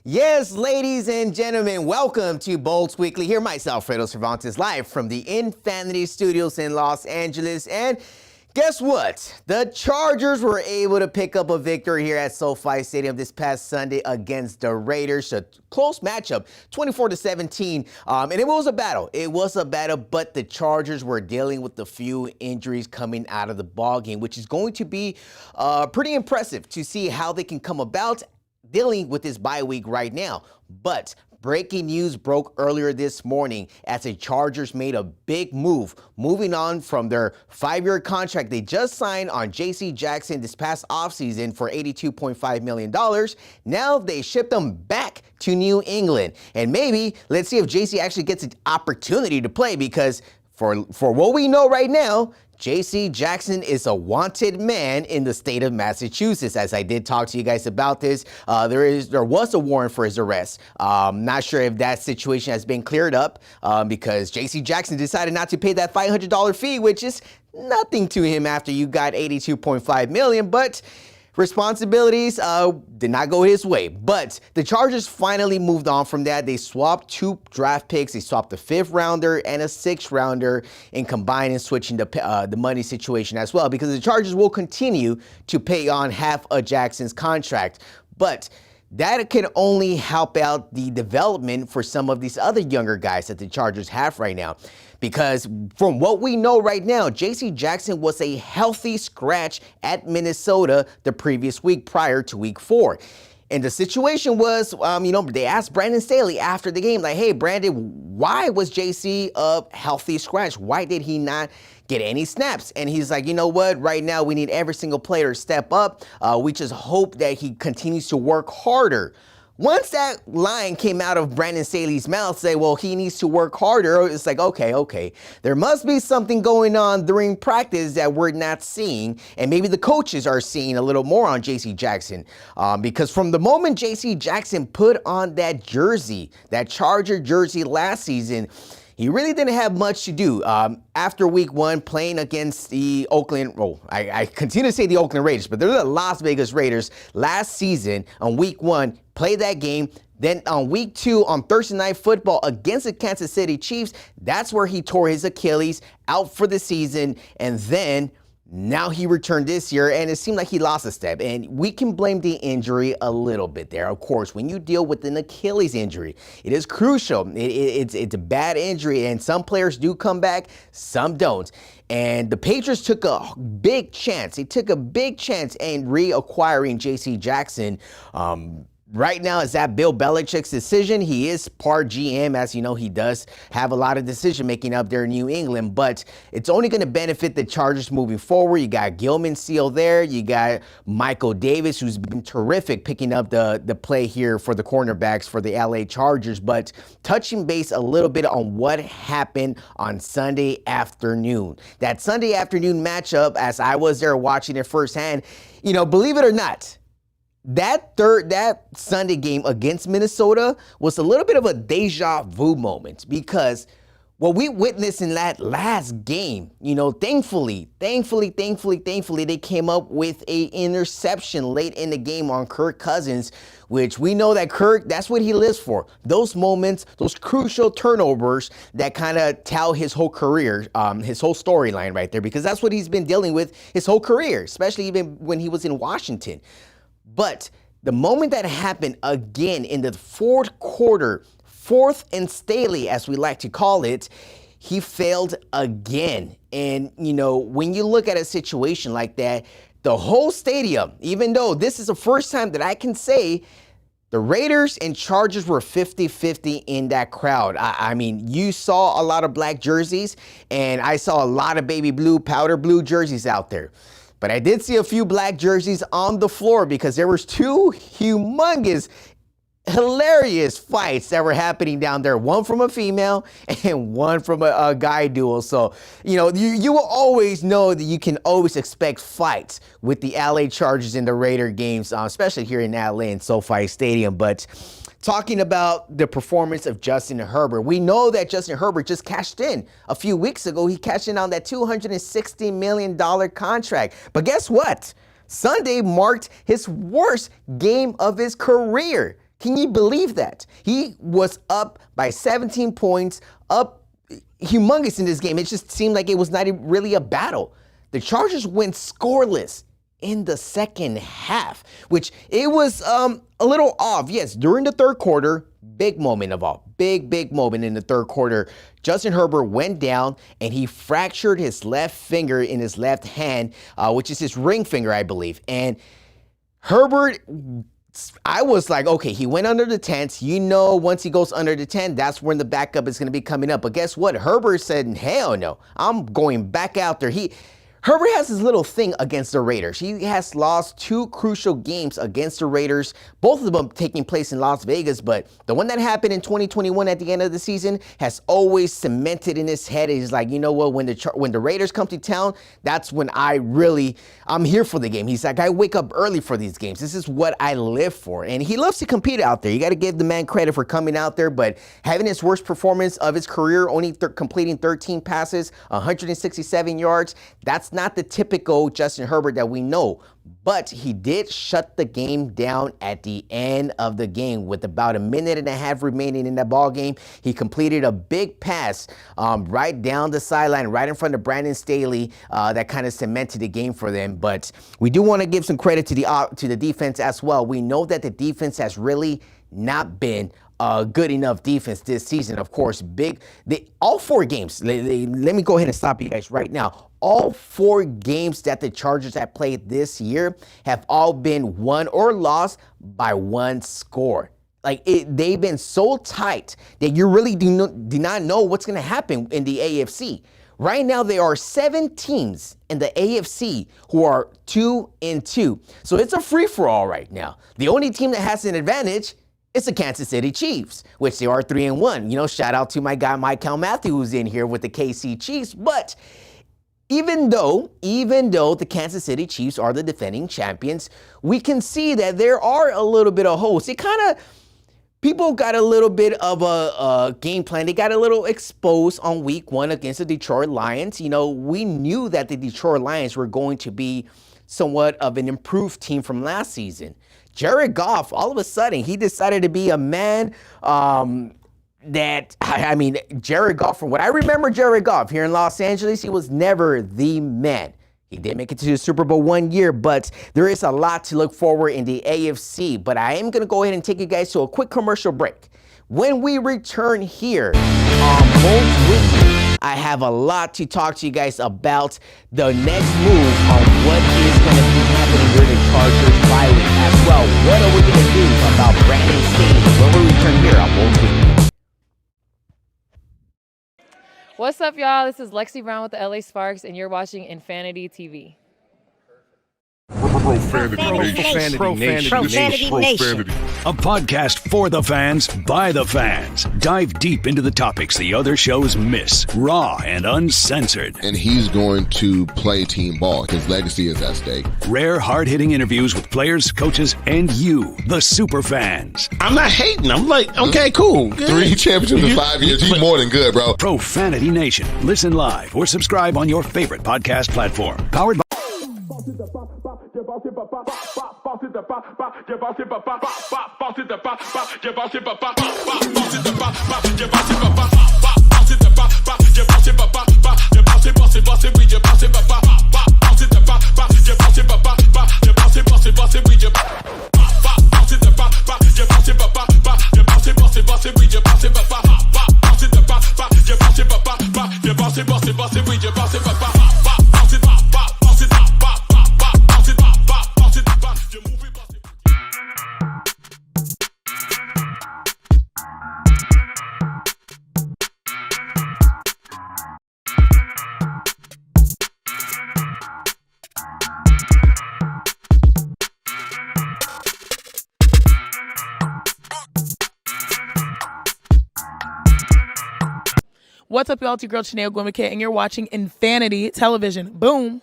Yes, ladies and gentlemen, welcome to Bolts Weekly. Here myself, Fredo Cervantes, live from the Infanity Studios in Los Angeles. And guess what? The Chargers were able to pick up a victory here at SoFi Stadium this past Sunday against the Raiders. A close matchup, 24-17. And it was a battle. It was a battle, but the Chargers were dealing with a few injuries coming out of the ball game, which is going to be pretty impressive to see how they can come about dealing with this bye week right now. But breaking news broke earlier this morning as the Chargers made a big move, moving on from their 5-year contract they just signed on J.C. Jackson this past offseason for $82.5 million. Now they shipped him back to New England. And maybe let's see if J.C. actually gets an opportunity to play, because for what we know right now, J.C. Jackson is a wanted man in the state of Massachusetts. As I did talk to you guys about this, there was a warrant for his arrest. Not sure if that situation has been cleared up because J.C. Jackson decided not to pay that $500 fee, which is nothing to him after you got $82.5 million. But responsibilities did not go his way. But the Chargers finally moved on from that. They swapped 2 draft picks. They swapped a 5th rounder and a 6th rounder and combined and switching the money situation as well, because the Chargers will continue to pay on half of Jackson's contract. But that can only help out the development for some of these other younger guys that the Chargers have right now. Because from what we know right now, J.C. Jackson was a healthy scratch at Minnesota the previous week prior to week 4. And the situation was, they asked Brandon Staley after the game, like, hey, Brandon, why was J.C. a healthy scratch? Why did he not get any snaps? And he's like, you know what? Right now, we need every single player to step up. We just hope that he continues to work harder. Once that line came out of Brandon Staley's mouth, say, well, he needs to work harder, it's like, okay. There must be something going on during practice that we're not seeing, and maybe the coaches are seeing a little more on J.C. Jackson. Because from the moment J.C. Jackson put on that jersey, that Charger jersey last season, he really didn't have much to do. After week 1, playing against the I continue to say the Oakland Raiders, but they're the Las Vegas Raiders last season on week 1, played that game. Then on week 2, on Thursday Night Football against the Kansas City Chiefs, that's where he tore his Achilles, out for the season. And then now he returned this year, and it seemed like he lost a step. And we can blame the injury a little bit there. Of course, when you deal with an Achilles injury, it is crucial. It's a bad injury, and some players do come back, some don't. And the Patriots took a big chance. They took a big chance in reacquiring J.C. Jackson. Right now, is that Bill Belichick's decision? He is part GM, as you know, he does have a lot of decision making up there in New England, but it's only going to benefit the Chargers moving forward. You got Gilman Seal there. You got Michael Davis, who's been terrific picking up the play here for the cornerbacks for the LA Chargers. But touching base a little bit on what happened on Sunday afternoon. That Sunday afternoon matchup, as I was there watching it firsthand, believe it or not, that Sunday game against Minnesota was a little bit of a deja vu moment, because what we witnessed in that last game, thankfully, they came up with a interception late in the game on Kirk Cousins, which we know that Kirk, that's what he lives for. Those moments, those crucial turnovers that kind of tell his whole career, his whole storyline right there, because that's what he's been dealing with his whole career, especially even when he was in Washington. But the moment that happened again in the 4th quarter, 4th and Staley, as we like to call it, he failed again. And, when you look at a situation like that, the whole stadium, even though this is the first time that I can say the Raiders and Chargers were 50-50 in that crowd. I mean, you saw a lot of black jerseys, and I saw a lot of baby blue, powder blue jerseys out there. But I did see a few black jerseys on the floor, because there was 2 humongous, hilarious fights that were happening down there. One from a female and one from a guy duel. So, you will always know that you can always expect fights with the LA Chargers in the Raider games, especially here in LA in SoFi Stadium. But talking about the performance of Justin Herbert, we know that Justin Herbert just cashed in a few weeks ago. He cashed in on that $260 million contract. But guess what? Sunday marked his worst game of his career. Can you believe that? He was up by 17 points, up humongous in this game. It just seemed like it was not really a battle. The Chargers went scoreless in the second half, which it was a little off. Yes, during the third quarter, big moment of all. Big moment in the third quarter. Justin Herbert went down and he fractured his left finger in his left hand, which is his ring finger, I believe. And Herbert, I was like, okay, he went under the tent. You know, once he goes under the tent, that's when the backup is going to be coming up. But guess what? Herbert said, hell no, I'm going back out there. Herbert has this little thing against the Raiders. He has lost 2 crucial games against the Raiders, both of them taking place in Las Vegas, but the one that happened in 2021 at the end of the season has always cemented in his head. He's like, you know what, when the Raiders come to town, that's when I'm here for the game. He's like, I wake up early for these games. This is what I live for. And he loves to compete out there. You got to give the man credit for coming out there, but having his worst performance of his career, only completing 13 passes, 167 yards, that's not the typical Justin Herbert that we know, but he did shut the game down at the end of the game with about a minute and a half remaining in that ball game. He completed a big pass right down the sideline, right in front of Brandon Staley, that kind of cemented the game for them. But we do want to give some credit to the defense as well. We know that the defense has really not been good enough defense this season. Of course, all 4 games. Let me go ahead and stop you guys right now. All 4 games that the Chargers have played this year have all been won or lost by 1 score. They've been so tight that you really do not know what's going to happen in the AFC. Right now, there are 7 teams in the AFC who are 2-2. So it's a free-for-all right now. The only team that has an advantage, it's the Kansas City Chiefs, which they are 3-1. You know, shout out to my guy, Michael Matthew, who's in here with the KC Chiefs. But even though the Kansas City Chiefs are the defending champions, we can see that there are a little bit of holes. People got a little bit of a game plan. They got a little exposed on week 1 against the Detroit Lions. You know, we knew that the Detroit Lions were going to be somewhat of an improved team from last season. Jared Goff, all of a sudden, he decided to be a man Jared Goff, from what I remember Jared Goff here in Los Angeles, he was never the man. He did make it to the Super Bowl 1 year, but there is a lot to look forward in the AFC. But I am going to go ahead and take you guys to a quick commercial break. When we return here on Bolts Weekly, I have a lot to talk to you guys about the next move on what is going to be happening during the Chargers bye week as well. What are we going to do about Brandon Staley when we return here on Bolts Weekly? What's up, y'all? This is Lexi Brown with the LA Sparks, and you're watching Infanity TV. Profanity Nation. A podcast for the fans, by the fans. Dive deep into the topics the other shows miss. Raw and uncensored. And he's going to play team ball. His legacy is at stake. Rare, hard-hitting interviews with players, coaches, and you, the super fans. I'm not hating. I'm like, okay, cool. Good. 3 championships in 5 years. He's more than good, bro. Profanity Nation. Listen live or subscribe on your favorite podcast platform. Powered by What's up, y'all? It's your girl, Chanel Gwimike, and you're watching Infanity Television. Boom.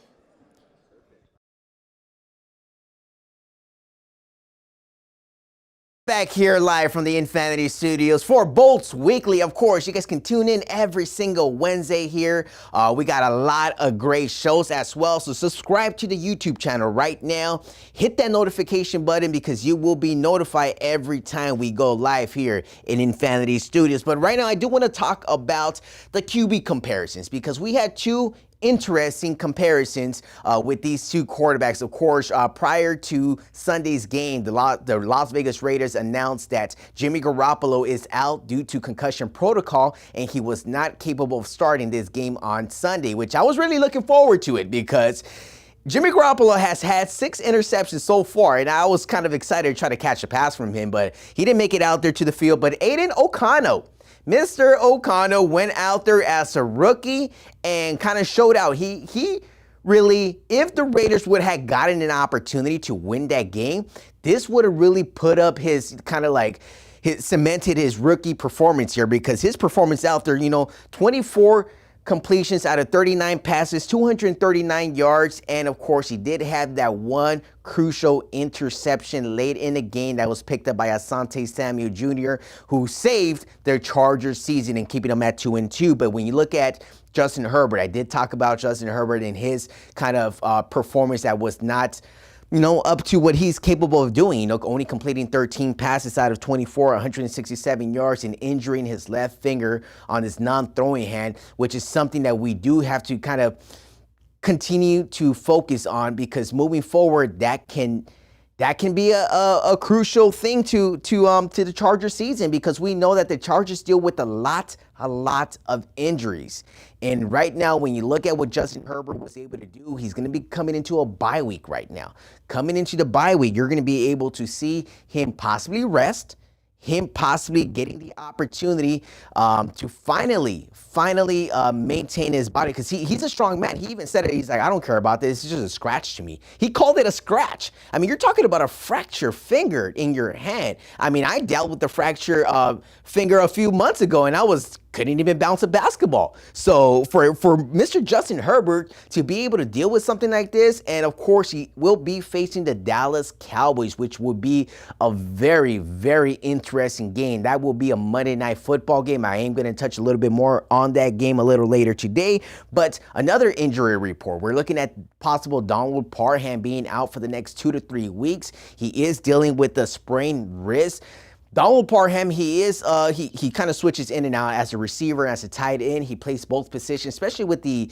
Back here live from the Infanity Studios for Bolts Weekly. Of course, you guys can tune in every single Wednesday here. We got a lot of great shows as well, so subscribe to the YouTube channel right now. Hit that notification button because you will be notified every time we go live here in Infanity Studios. But right now, I do want to talk about the QB comparisons because we had two interesting comparisons with these two quarterbacks. Of course, prior to Sunday's game, the Las Vegas Raiders announced that Jimmy Garoppolo is out due to concussion protocol, and he was not capable of starting this game on Sunday, which I was really looking forward to it because Jimmy Garoppolo has had 6 interceptions so far, and I was kind of excited to try to catch a pass from him, but he didn't make it out there to the field. But Aiden O'Connell, Mr. O'Connell went out there as a rookie and kind of showed out. He really, if the Raiders would have gotten an opportunity to win that game, this would have really put up his kind of like, cemented his rookie performance here because his performance out there, 24 completions out of 39 passes, 239 yards, and of course he did have that one crucial interception late in the game that was picked up by Asante Samuel Jr., who saved their Chargers season and keeping them at 2-2. But when you look at Justin Herbert, I did talk about Justin Herbert and his kind of performance that was not up to what he's capable of doing, only completing 13 passes out of 24, 167 yards, and injuring his left finger on his non-throwing hand, which is something that we do have to kind of continue to focus on because moving forward, that can be a crucial thing to the Chargers season because we know that the Chargers deal with a lot of injuries. And right now, when you look at what Justin Herbert was able to do, he's going to be coming into a bye week right now. Coming into the bye week, you're going to be able to see him possibly rest, him possibly getting the opportunity to finally maintain his body because he's a strong man. He even said it. He's like, I don't care about this. It's just a scratch to me. He called it a scratch. I mean, you're talking about a fractured finger in your hand. I mean, I dealt with the fractured finger a few months ago, and couldn't even bounce a basketball. So for Mr. Justin Herbert to be able to deal with something like this, and of course he will be facing the Dallas Cowboys, which will be a very, very interesting game. That will be a Monday Night Football game. I am going to touch a little bit more on that game a little later today. But another injury report. We're looking at possible Donald Parham being out for the next 2 to 3 weeks. He is dealing with a sprained wrist. Donald Parham, he kind of switches in and out as a receiver, as a tight end. He plays both positions, especially with the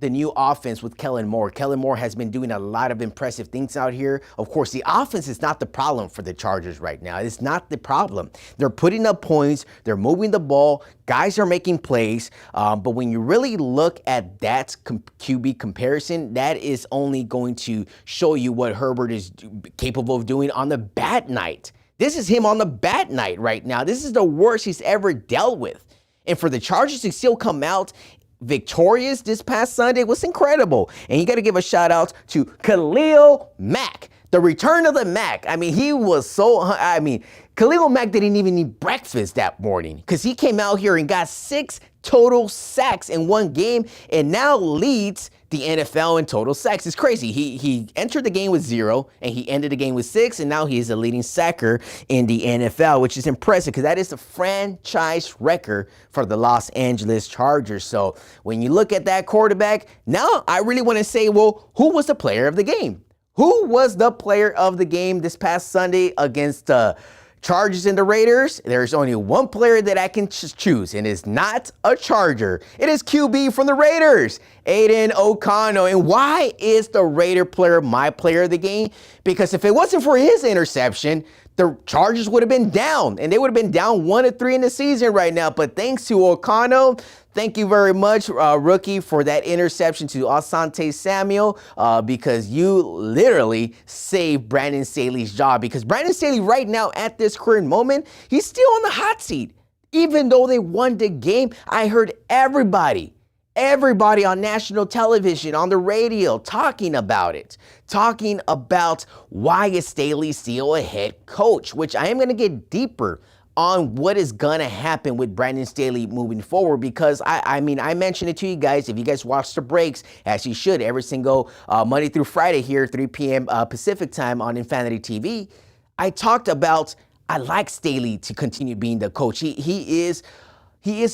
new offense with Kellen Moore. Kellen Moore has been doing a lot of impressive things out here. Of course, the offense is not the problem for the Chargers right now. It's not the problem. They're putting up points. They're moving the ball. Guys are making plays. But when you really look at that QB comparison, that is only going to show you what Herbert is capable of doing on the bad night. This is him on the bad night right now. This is the worst he's ever dealt with. And for the Chargers to still come out victorious this past Sunday was incredible. And you got to give a shout out to Khalil Mack, the return of the Mack. I mean, Khalil Mack didn't even need breakfast that morning because he came out here and got 6 total sacks in one game and now leads the NFL in total sacks. It's crazy. He entered the game with 0 and he ended the game with 6, and now he is a leading sacker in the NFL, which is impressive because that is the franchise record for the Los Angeles Chargers. So when you look at that quarterback, now I really want to say, well, who was the player of the game? Who was the player of the game this past Sunday against the Chargers and the Raiders? There's only one player that I can choose, and it's not a Charger. It is QB from the Raiders, Aiden O'Connell. And why is the Raider player my player of the game? Because if it wasn't for his interception, the Chargers would have been down, and they would have been down 1-3 in the season right now. But thanks to O'Connell, thank you very much, rookie, for that interception to Asante Samuel, because you literally saved Brandon Staley's job. Because Brandon Staley right now at this current moment, he's still on the hot seat. Even though they won the game, I heard everybody on national television, on the radio, talking about it, talking about why is Staley still a head coach, which I am going to get deeper on what is going to happen with Brandon Staley moving forward, because I mentioned it to you guys. If you guys watch the breaks, as you should, every single Monday through Friday here, 3 p.m. Pacific time on Infanity TV, I talked about I like Staley to continue being the coach. He is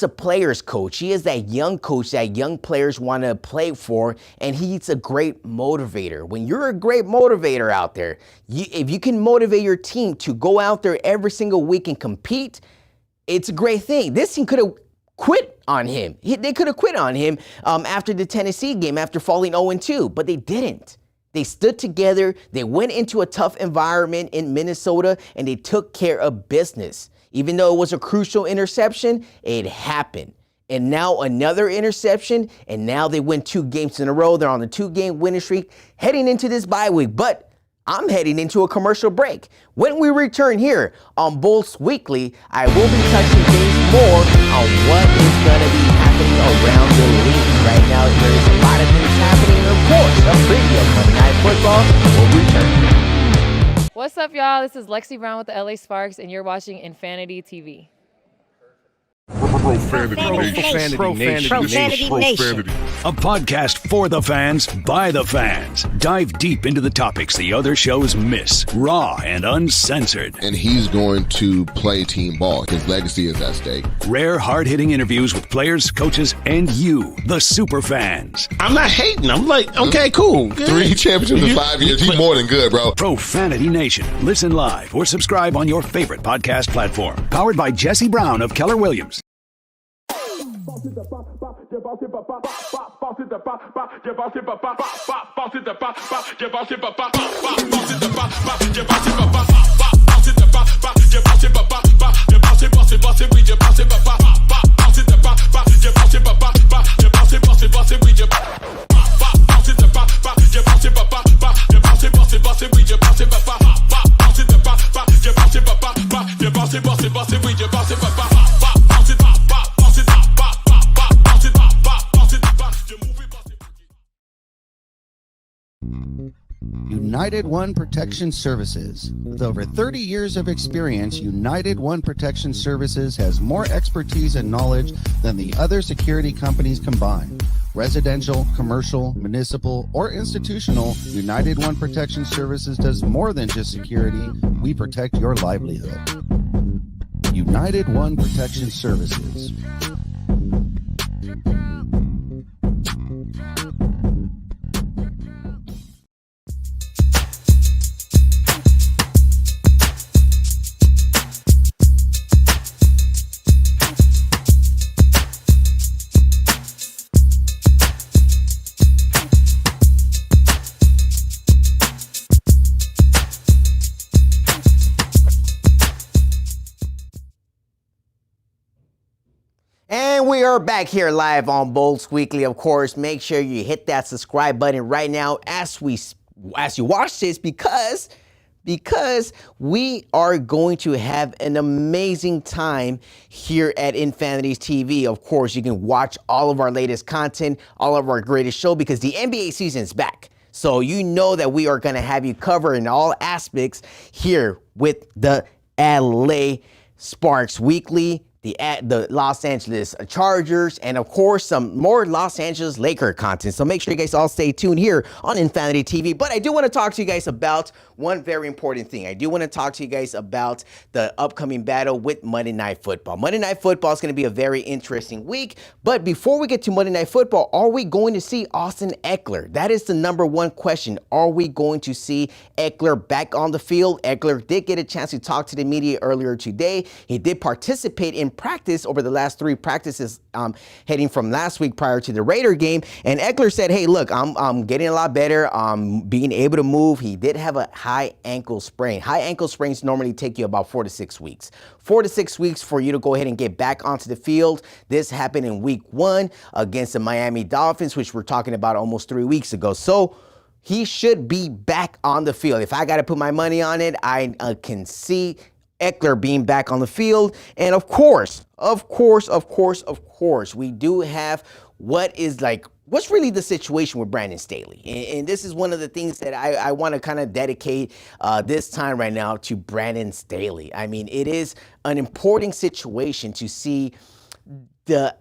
a player's coach. He is that young coach that young players want to play for, and he's a great motivator. When you're a great motivator out there, if you can motivate your team to go out there every single week and compete, it's a great thing. This team could have quit on him. They could have quit on him after the Tennessee game, after falling 0-2, but they didn't. They stood together, they went into a tough environment in Minnesota, and they took care of business. Even though it was a crucial interception, it happened. And now another interception, and now they win 2 games in a row. They're on the 2-game winning streak, heading into this bye week. But I'm heading into a commercial break. When we return here on Bolts Weekly, I will be touching base more on what is going to be happening around the league. Right now, there is a lot of things happening. And of course, a preview of Monday Night Football will return. What's up, y'all? This is Lexi Brown with the LA Sparks, and you're watching Infanity TV. Profanity Nation. A podcast for the fans, by the fans. Dive deep into the topics the other shows miss. Raw and uncensored. And he's going to play team ball. His legacy is at stake. Rare, hard-hitting interviews with players, coaches, and you, the super fans. I'm not hating. I'm like, okay, cool. Good. 3 championships in 5 years. He's more than good, bro. Profanity Nation. Listen live or subscribe on your favorite podcast platform. Powered by Jesse Brown of Keller Williams. United One Protection Services. With over 30 years of experience, United One Protection Services has more expertise and knowledge than the other security companies combined. Residential, commercial, municipal, or institutional, United One Protection Services does more than just security. We protect your livelihood. United One Protection Services. We are back here live on Bolts Weekly. Of course, make sure you hit that subscribe button right now as you watch this, because we are going to have an amazing time here at Infanity TV. Of course, you can watch all of our latest content, all of our greatest show, because the NBA season is back. So you know that we are going to have you covered in all aspects here with the LA Sparks Weekly, the Los Angeles Chargers, and of course some more Los Angeles Laker content. So make sure you guys all stay tuned here on Infanity TV. But I do want to talk to you guys about one very important thing. I do want to talk to you guys about the upcoming battle with Monday Night Football. Monday Night Football is going to be a very interesting week. But before we get to Monday Night Football, are we going to see Austin Ekeler? That is the number one question. Are we going to see Ekeler back on the field? Ekeler did get a chance to talk to the media earlier today. He did participate in practice over the last 3 practices heading from last week prior to the Raider game. And Ekeler said, hey, look, I'm getting a lot better. I'm being able to move. He did have a high ankle sprain. High ankle sprains normally take you about 4 to 6 weeks. 4 to 6 weeks for you to go ahead and get back onto the field. This happened in week 1 against the Miami Dolphins, which we're talking about almost 3 weeks ago. So he should be back on the field. If I got to put my money on it, I can see Ekeler being back on the field. And of course, we do have what's really the situation with Brandon Staley. And this is one of the things that I want to kind of dedicate this time right now to Brandon Staley. I mean, it is an important situation to see the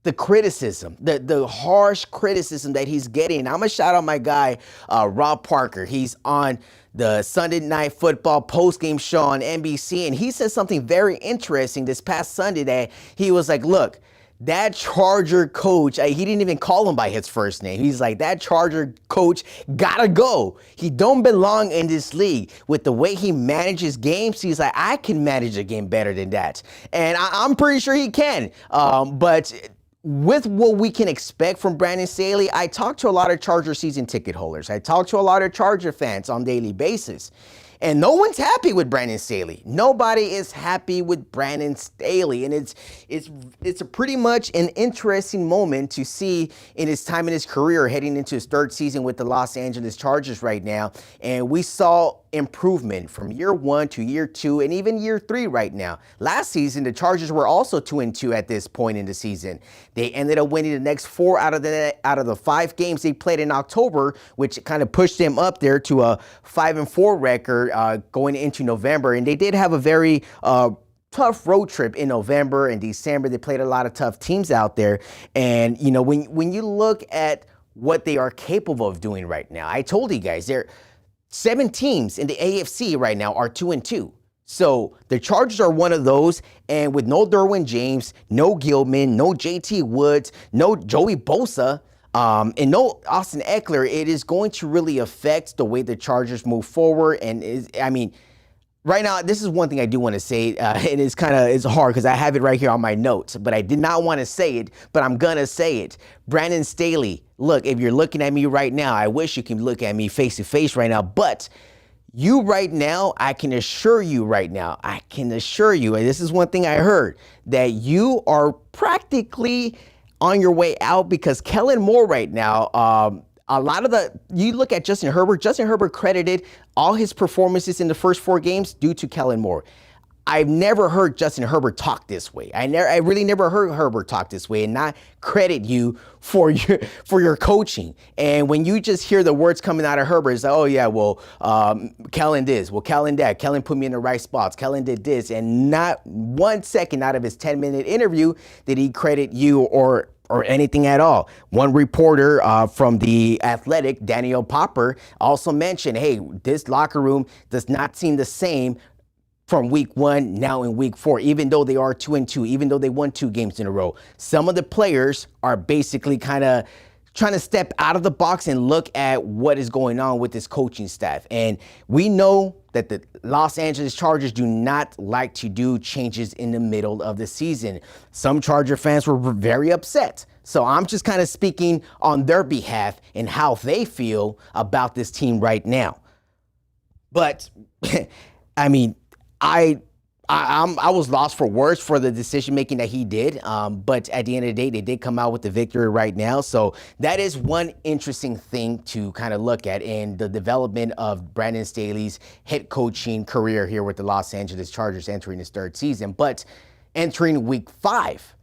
the criticism, the harsh criticism that he's getting. I'm gonna shout out my guy, Rob Parker. He's on the Sunday Night Football post-game show on NBC, and he said something very interesting this past Sunday that he was like, look, that Charger coach, he didn't even call him by his first name. He's like, that Charger coach gotta go. He don't belong in this league. With the way he manages games, he's like, I can manage a game better than that. And I'm pretty sure he can. But with what we can expect from Brandon Staley, I talk to a lot of Charger season ticket holders. I talk to a lot of Charger fans on a daily basis. And no one's happy with Brandon Staley. Nobody is happy with Brandon Staley. And it's a pretty much an interesting moment to see in his time in his career heading into his third season with the Los Angeles Chargers right now. And we saw improvement from year 1 to year 2 and even year 3 right now. Last season, the Chargers were also 2-2 at this point in the season. They ended up winning the next 4 out of the 5 games they played in October, which kind of pushed them up there to a 5-4 record going into November. And they did have a very tough road trip in November and December. They played a lot of tough teams out there. And, you know, when you look at what they are capable of doing right now, I told you guys, they're 7 teams in the AFC right now are 2-2. So the Chargers are one of those, and with no Derwin James, no Gilman, no JT Woods, no Joey Bosa, and no Austin Eckler, it is going to really affect the way the Chargers move forward. And right now, this is one thing I do want to say, and it's hard because I have it right here on my notes, but I did not want to say it, but I'm gonna say it. Brandon Staley, look, if you're looking at me right now, I wish you can look at me face to face right now, but you right now, I can assure you, and this is one thing I heard, that you are practically on your way out because Kellen Moore right now, you look at Justin Herbert credited all his performances in the first 4 games due to Kellen Moore. I've never heard Justin Herbert talk this way. I really never heard Herbert talk this way and not credit you for your coaching. And when you just hear the words coming out of Herbert, it's like, oh yeah, well, Kellen this, well, Kellen that, Kellen put me in the right spots, Kellen did this, and not 1 second out of his 10-minute interview did he credit you or anything at all. One reporter from The Athletic, Daniel Popper, also mentioned, hey, this locker room does not seem the same from week 1 now in week 4, even though they are 2-2, even though they won 2 games in a row. Some of the players are basically kind of trying to step out of the box and look at what is going on with this coaching staff. And we know that the Los Angeles Chargers do not like to do changes in the middle of the season. Some Charger fans were very upset. So I'm just kind of speaking on their behalf and how they feel about this team right now. But I was lost for words for the decision making that he did, but at the end of the day, they did come out with the victory right now. So that is one interesting thing to kind of look at in the development of Brandon Staley's head coaching career here with the Los Angeles Chargers entering his 3rd season. But entering week 5,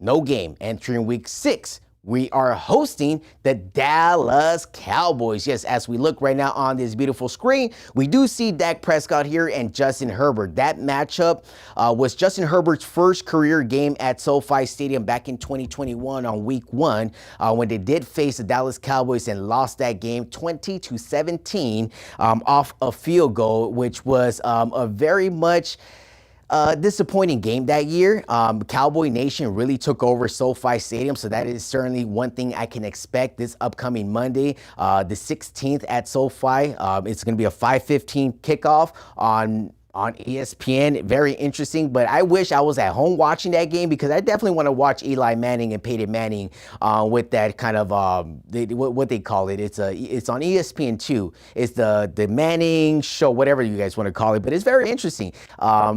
no game. Entering week 6, we are hosting the Dallas Cowboys. Yes, as we look right now on this beautiful screen, we do see Dak Prescott here and Justin Herbert. That matchup was Justin Herbert's first career game at SoFi Stadium back in 2021 on week 1 when they did face the Dallas Cowboys and lost that game 20-17 off a field goal, which was a very much disappointing game that year. Cowboy Nation really took over SoFi Stadium, so that is certainly one thing I can expect this upcoming Monday, the 16th at SoFi. It's going to be a 5:15 kickoff on ESPN. Very interesting, but I wish I was at home watching that game because I definitely want to watch Eli Manning and Peyton Manning with that kind of what they call it. It's on ESPN2. It's the Manning show, whatever you guys want to call it, but it's very interesting.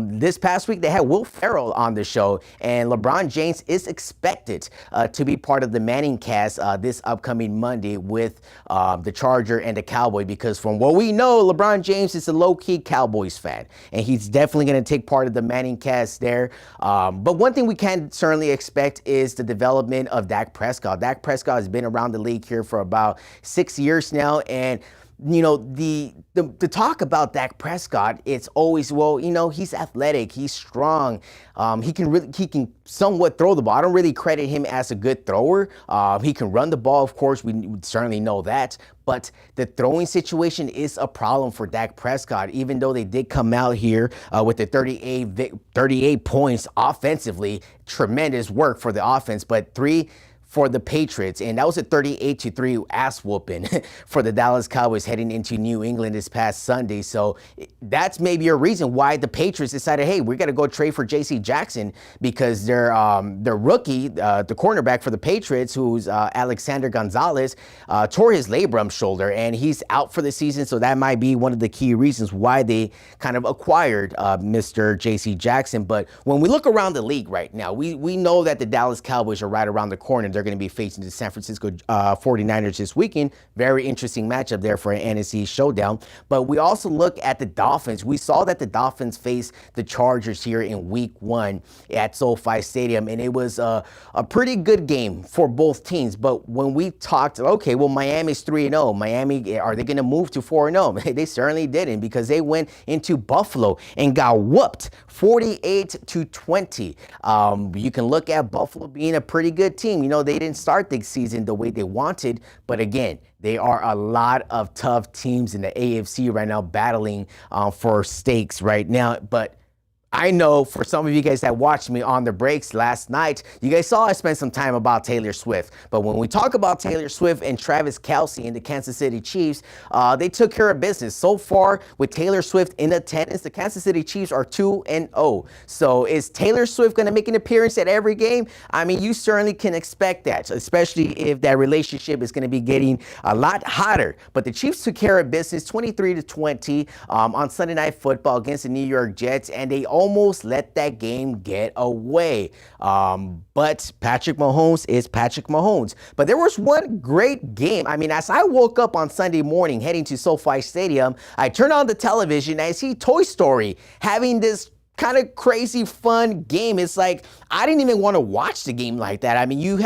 This past week they had Will Ferrell on the show, and LeBron James is expected to be part of the Manning cast this upcoming Monday with the Charger and the Cowboy, because from what we know, LeBron James is a low-key Cowboys fan, and he's definitely going to take part of the Manning cast there. But one thing we can certainly expect is the development of Dak Prescott. Dak Prescott has been around the league here for about 6 years now, and the talk about Dak Prescott, it's always, well, he's athletic, he's strong, he can somewhat throw the ball. I don't really credit him as a good thrower. He can run the ball, of course, we certainly know that. But the throwing situation is a problem for Dak Prescott, even though they did come out here with the 38 points offensively. Tremendous work for the offense, but 3 for the Patriots, and that was a 38-3 ass whooping for the Dallas Cowboys heading into New England this past Sunday. So that's maybe a reason why the Patriots decided, hey, we got to go trade for J.C. Jackson, because their rookie, the cornerback for the Patriots, who's Alexander Gonzalez, tore his labrum shoulder, and he's out for the season. So that might be one of the key reasons why they kind of acquired Mr. J.C. Jackson. But when we look around the league right now, we know that the Dallas Cowboys are right around the corner. They're going to be facing the San Francisco 49ers this weekend. Very interesting matchup there for an NFC showdown. But we also look at the Dolphins. We saw that the Dolphins faced the Chargers here in week 1 at SoFi Stadium, and it was a pretty good game for both teams. But when we talked, okay, well, Miami's 3-0. Miami, are they going to move to 4-0? They certainly didn't, because they went into Buffalo and got whooped 48-20. You can look at Buffalo being a pretty good team. They didn't start the season the way they wanted, but again, they are a lot of tough teams in the AFC right now battling for stakes right now. But I know for some of you guys that watched me on the breaks last night, you guys saw I spent some time about Taylor Swift. But when we talk about Taylor Swift and Travis Kelce and the Kansas City Chiefs, they took care of business. So far, with Taylor Swift in attendance, the Kansas City Chiefs are 2-0. So is Taylor Swift going to make an appearance at every game? I mean, you certainly can expect that, especially if that relationship is going to be getting a lot hotter. But the Chiefs took care of business 23-20 on Sunday Night Football against the New York Jets, and they almost let that game get away. But Patrick Mahomes is Patrick Mahomes. But there was one great game. I mean, as I woke up on Sunday morning heading to SoFi Stadium, I turned on the television and I see Toy Story having this kind of crazy fun game. It's like, I didn't even want to watch the game like that. I mean,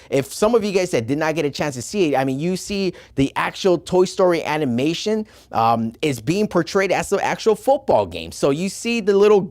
if some of you guys that did not get a chance to see it, I mean, you see the actual Toy Story animation is being portrayed as the actual football game. So you see the little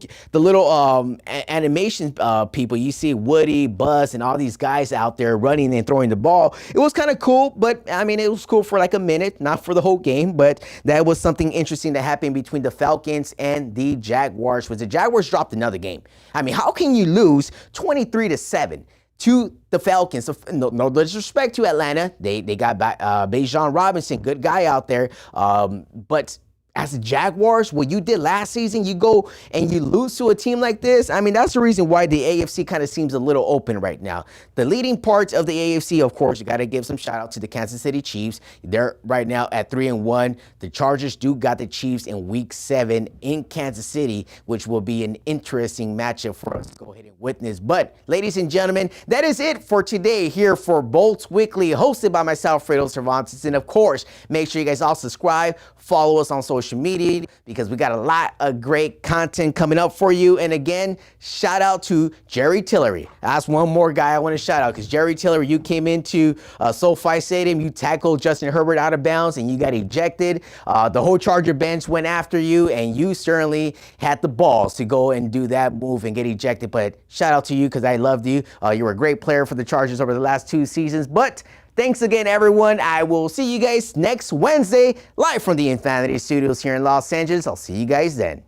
animation people, you see Woody, Buzz, and all these guys out there running and throwing the ball. It was kind of cool, but I mean, it was cool for like a minute, not for the whole game, but that was something interesting that happened between the Falcons and the Jaguars, was the Jaguars dropped another game. I mean, how can you lose 23-7 to the Falcons? So, no disrespect to Atlanta. They got Bijan Robinson, good guy out there. But as the Jaguars, what you did last season, you go and you lose to a team like this. I mean, that's the reason why the AFC kind of seems a little open right now. The leading parts of the AFC, of course, you got to give some shout out to the Kansas City Chiefs. They're right now at 3-1. The Chargers do got the Chiefs in week 7 in Kansas City, which will be an interesting matchup for us to go ahead and witness. But ladies and gentlemen, that is it for today here for Bolts Weekly, hosted by myself, Fredo Cervantes. And of course, make sure you guys all subscribe, follow us on social media, because we got a lot of great content coming up for you. And again, shout out to Jerry Tillery. That's one more guy I want to shout out, because Jerry Tillery, you came into SoFi Stadium, you tackled Justin Herbert out of bounds, and you got ejected. The whole Charger bench went after you, and you certainly had the balls to go and do that move and get ejected. But shout out to you, because I loved you. You were a great player for the Chargers over the last 2 seasons. But thanks again, everyone. I will see you guys next Wednesday, live from the Infanity Studios here in Los Angeles. I'll see you guys then.